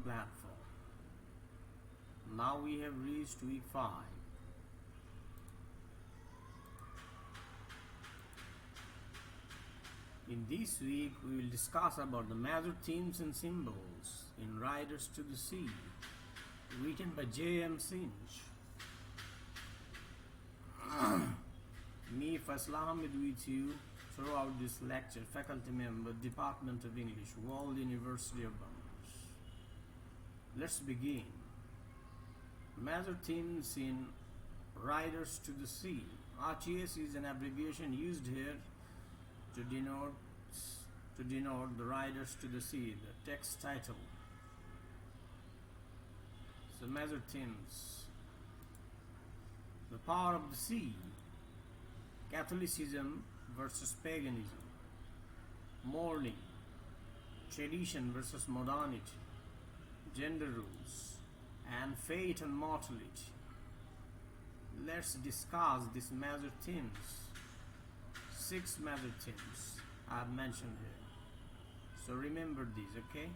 platform. Now we have reached week 5. In this week, we will discuss about the major themes and symbols in Riders to the Sea, written by J.M. Synge. Me, Faisal Ahmed, with you throughout this lecture, faculty member, Department of English, World University of Bangladesh. Let's begin. Major themes in Riders to the Sea. RTS is an abbreviation used here to denote the Riders to the Sea, the text title. So major themes: the power of the sea, Catholicism versus paganism, mourning, tradition versus modernity, gender rules, and fate and mortality. Let's discuss these major themes. 6 major themes I have mentioned here. So remember these, okay?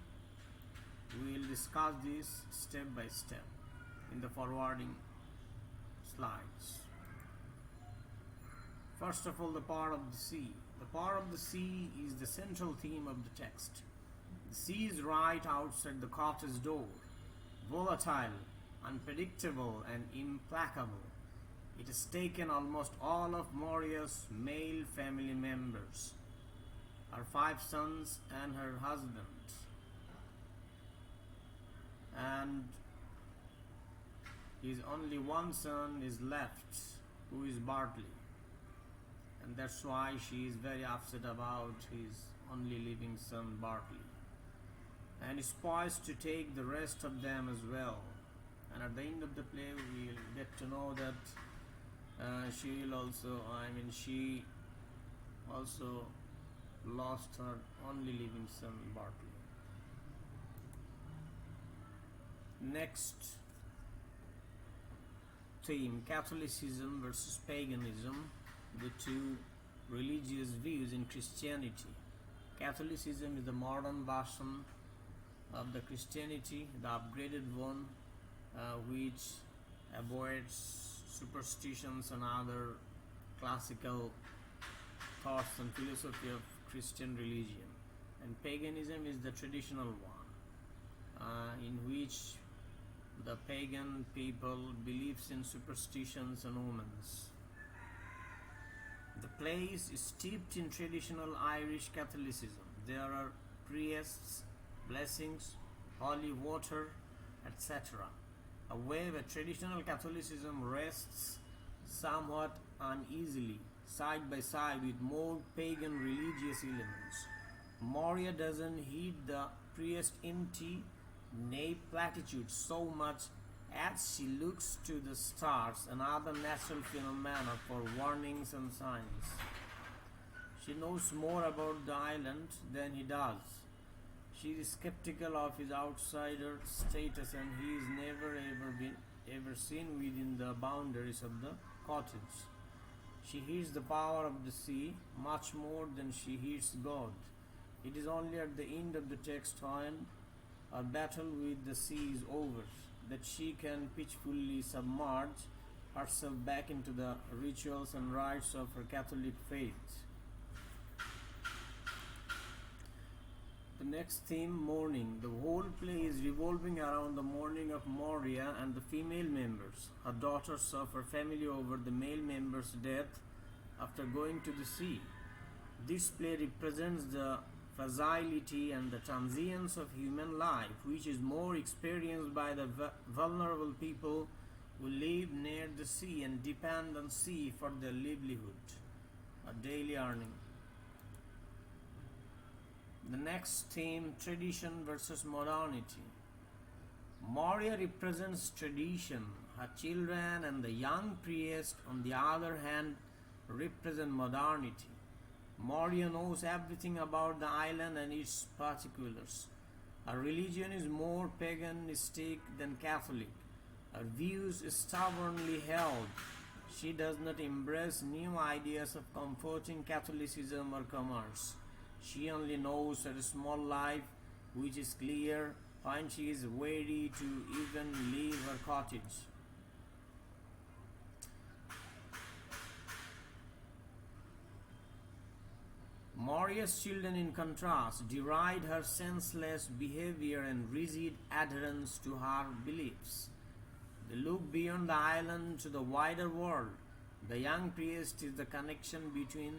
We will discuss these step by step in the forwarding slides. First of all, the power of the sea. The power of the sea is the central theme of the text. The sea is right outside the cottage door, volatile, unpredictable, and implacable. It has taken almost all of Moria's male family members, her 5 sons and her husband, and his only one son is left, who is Bartley, and that's why she is very upset about his only living son Bartley, and is poised to take the rest of them as well. And at the end of the play we will get to know that she also lost her only living son Bartley. Next theme, Catholicism versus paganism, the two religious views in Christianity. Catholicism is the modern version of the Christianity, the upgraded one, which avoids superstitions and other classical thoughts and philosophy of Christian religion. And paganism is the traditional one, in which the pagan people believes in superstitions and omens. The play is steeped in traditional Irish Catholicism. There are priests, blessings, holy water, etc. However, traditional Catholicism rests somewhat uneasily side by side with more pagan religious elements. Moria doesn't heed the priest's empty naive platitudes so much as she looks to the stars and other natural phenomena for warnings and signs. She knows more about the island than he does. She is skeptical of his outsider status, and he is never ever seen within the boundaries of the cottage. She heeds the power of the sea much more than she heeds God. It is only at the end of the text, when her battle with the sea is over, that she can pitchfully submerge herself back into the rituals and rites of her Catholic faith. The next theme, mourning. The whole play is revolving around the mourning of Moria and the female members. Her daughters suffer family over the male member's death after going to the sea. This play represents the fragility and the transience of human life, which is more experienced by the vulnerable people who live near the sea and depend on sea for their livelihood, a daily earning. The next theme, tradition versus modernity. Moria represents tradition. Her children and the young priest, on the other hand, represent modernity. Moria knows everything about the island and its particulars. Her religion is more paganistic than Catholic. Her views stubbornly held. She does not embrace new ideas of comforting Catholicism or commerce. She only knows her small life, which is clear, when she is weary to even leave her cottage. Maria's children, in contrast, deride her senseless behavior and rigid adherence to her beliefs. They look beyond the island to the wider world. The young priest is the connection between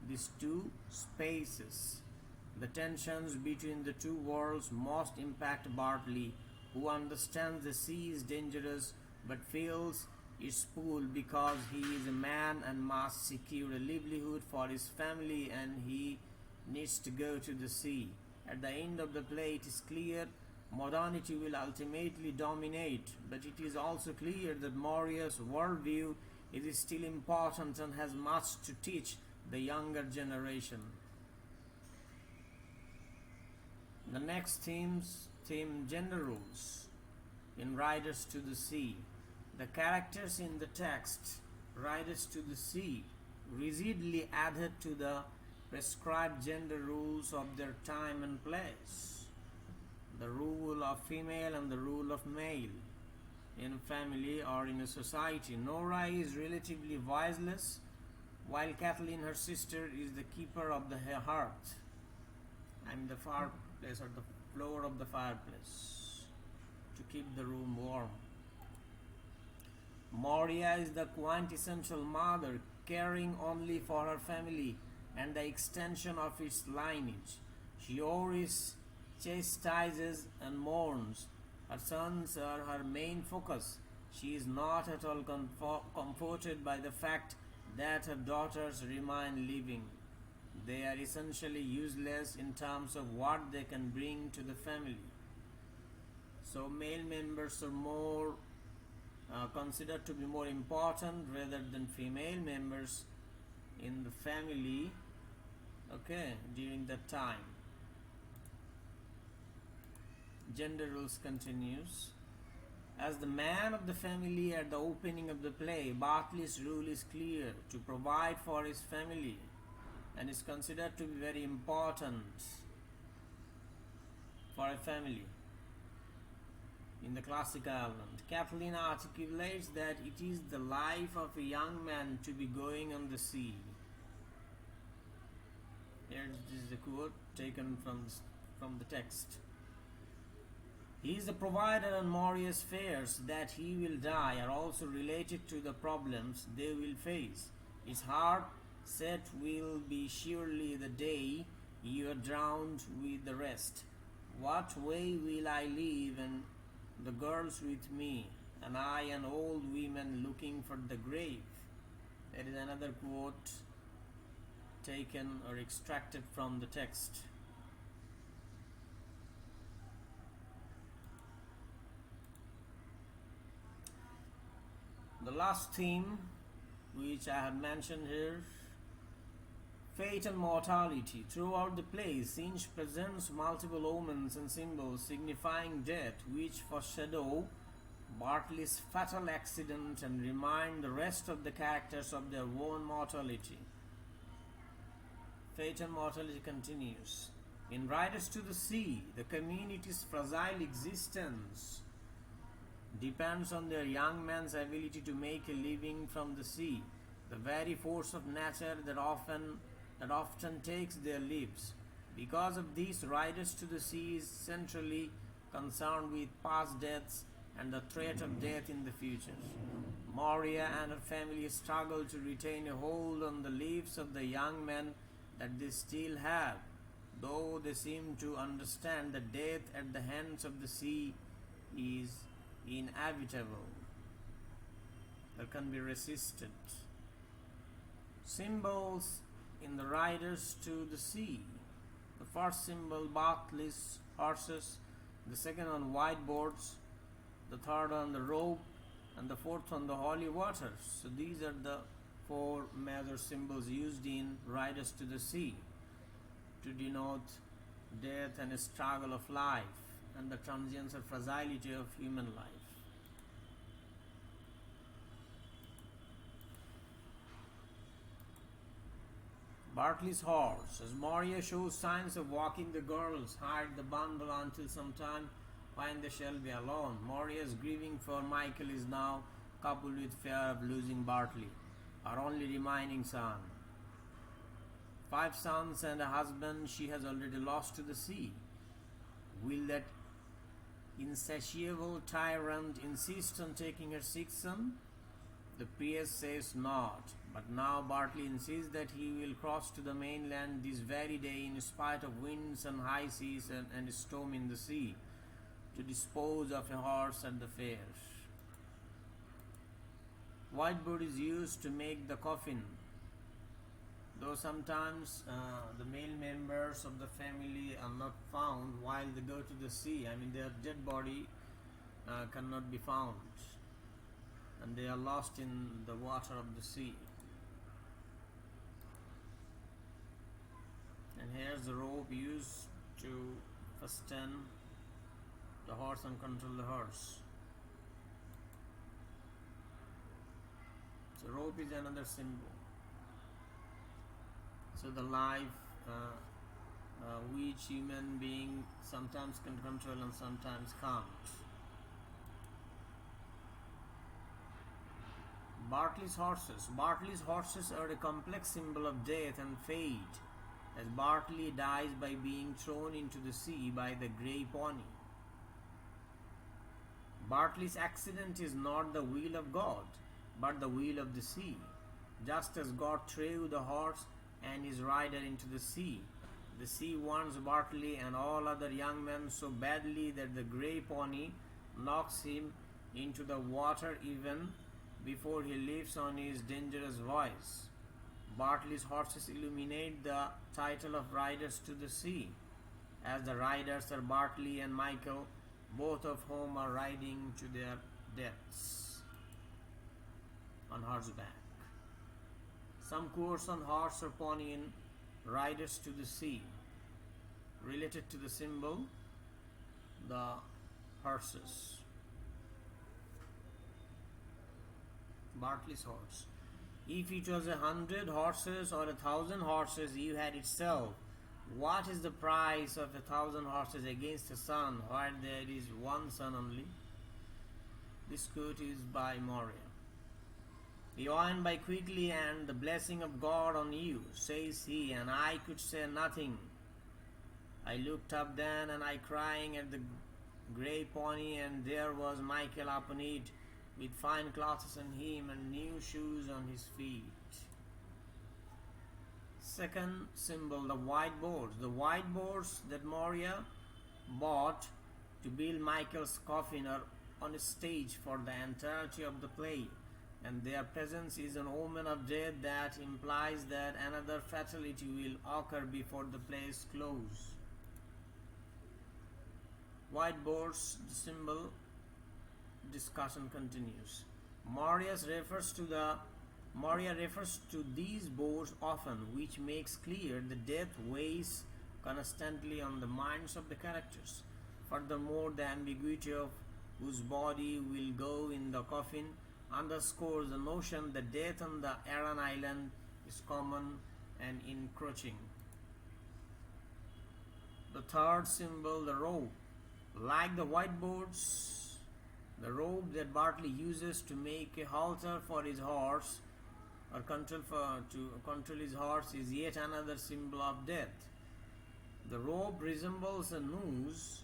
these two spaces. The tensions between the two worlds most impact Bartley, who understands the sea is dangerous but feels its pull because he is a man and must secure a livelihood for his family and he needs to go to the sea. At the end of the play, it is clear modernity will ultimately dominate, but it is also clear that Maria's worldview is still important and has much to teach the younger generation. The next theme gender roles in Riders to the Sea. The characters in the text, Riders to the Sea, rigidly adhere to the prescribed gender rules of their time and place. The rule of female and the rule of male in a family or in a society. Nora is relatively voiceless, while Kathleen, her sister, is the keeper of the hearth. The fireplace or the floor of the fireplace to keep the room warm. Maria is the quintessential mother, caring only for her family and the extension of its lineage. She always chastises and mourns. Her sons are her main focus. She is not at all comforted by the fact that her daughters remain living. They are essentially useless in terms of what they can bring to the family. So male members are more considered to be more important rather than female members in the family, during that time. Gender rules continues. As the man of the family at the opening of the play, Bartley's rule is clear: to provide for his family, and is considered to be very important for a family in the classic Ireland. Kathleen articulates that it is the life of a young man to be going on the sea. Here is the quote taken from the text. He is the provider, and Maria's fears that he will die are also related to the problems they will face. His heart set will be surely the day you are drowned with the rest. What way will I live, and the girls with me, and I an old woman looking for the grave? There is another quote taken or extracted from the text. The last theme which I have mentioned here, fate and mortality. Throughout the play, Synge presents multiple omens and symbols signifying death, which foreshadow Bartley's fatal accident and remind the rest of the characters of their own mortality. Fate and mortality continues. In Riders to the Sea, the community's fragile existence depends on their young man's ability to make a living from the sea, the very force of nature that often takes their lives. Because of this, Riders to the Sea is centrally concerned with past deaths and the threat of death in the future. Maria and her family struggle to retain a hold on the lives of the young men that they still have, though they seem to understand that death at the hands of the sea is inevitable, that can be resisted. Symbols in the Riders to the Sea. The first symbol, Bartley's horses, the second on whiteboards, the third on the rope, and the fourth on the holy waters. So these are the four major symbols used in Riders to the Sea to denote death and a struggle of life and the transience or fragility of human life. Bartley's horse. As Maria shows signs of walking, the girls hide the bundle until some time when they shall be alone. Maria's grieving for Michael is now coupled with fear of losing Bartley, her only remaining son. 5 sons and a husband she has already lost to the sea. Will that insatiable tyrant insist on taking her 6th son? The priest says not, but now Bartley insists that he will cross to the mainland this very day in spite of winds and high seas and storm in the sea, to dispose of a horse at the fair. Whiteboard is used to make the coffin, though sometimes the male members of the family are not found while they go to the sea. I mean, their dead body cannot be found, and they are lost in the water of the sea. And here's the rope used to fasten the horse and control the horse. So rope is another symbol. So the life which human being sometimes can control and sometimes can't. Bartley's horses. Bartley's horses are a complex symbol of death and fate, as Bartley dies by being thrown into the sea by the grey pony. Bartley's accident is not the will of God, but the will of the sea. Just as God threw the horse and his rider into the sea warns Bartley and all other young men so badly that the grey pony knocks him into the water even before he leaps on his dangerous voyage. Bartley's horses illuminate the title of riders to the sea, as the riders are Bartley and Michael, both of whom are riding to their deaths on horseback. Some course on horse or pony in riders to the sea, related to the symbol, the horses. Bartley's horse. If it was 100 horses or 1,000 horses you had itself, what is the price of 1,000 horses against a son where there is one son only? This quote is by Moria. You earn by quickly and the blessing of God on you, says he, and I could say nothing. I looked up then, and I crying at the grey pony, and there was Michael upon it, with fine clothes on him and new shoes on his feet. Second symbol, the whiteboards. The whiteboards that Moria bought to build Michael's coffin are on a stage for the entirety of the play, and their presence is an omen of death that implies that another fatality will occur before the play's close. Whiteboards, the symbol discussion continues. Moria refers to these boards often, which makes clear the death weighs constantly on the minds of the characters. Furthermore, the ambiguity of whose body will go in the coffin underscores the notion that death on the Aran Island is common and encroaching. The third symbol, the rope. Like the whiteboards, the rope that Bartley uses to make a halter for his horse or to control his horse is yet another symbol of death. The rope resembles a noose,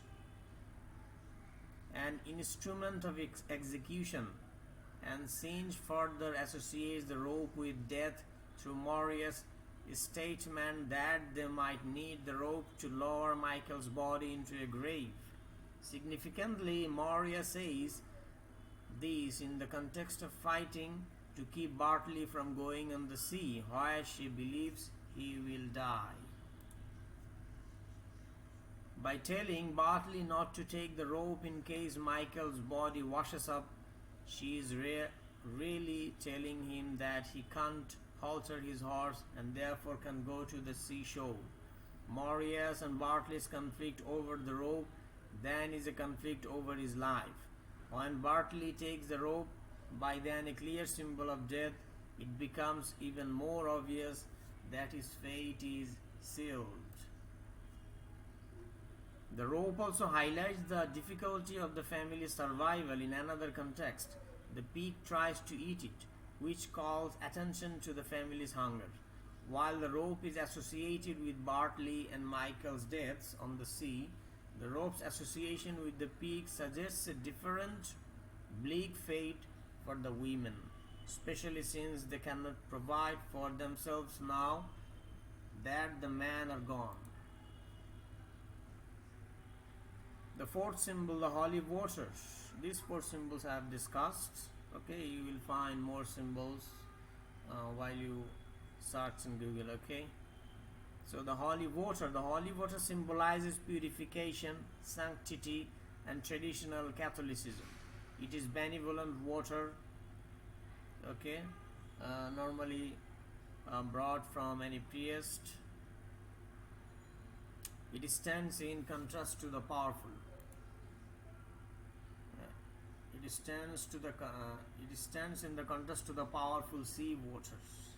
an instrument of execution, and Synge further associates the rope with death through Moria's statement that they might need the rope to lower Michael's body into a grave. Significantly, Moria says this in the context of fighting to keep Bartley from going on the sea, where she believes he will die. By telling Bartley not to take the rope in case Michael's body washes up, she is really telling him that he can't halter his horse and therefore can go to the seashore. Moria's and Bartley's conflict over the rope then is a conflict over his life. When Bartley takes the rope, by then a clear symbol of death, it becomes even more obvious that his fate is sealed. The rope also highlights the difficulty of the family's survival in another context. The pig tries to eat it, which calls attention to the family's hunger. While the rope is associated with Bartley and Michael's deaths on the sea, the rope's association with the pig suggests a different, bleak fate for the women, especially since they cannot provide for themselves now that the men are gone. The fourth symbol, the holy waters. These four symbols I have discussed. Okay, you will find more symbols while you search in Google. Okay, so the holy water symbolizes purification, sanctity, and traditional Catholicism. It is benevolent water. Okay, normally brought from any priest. It stands in contrast to the powerful. It stands in the contrast to the powerful sea waters.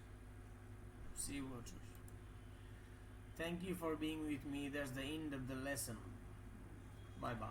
Thank you for being with me. That's the end of the lesson. Bye bye.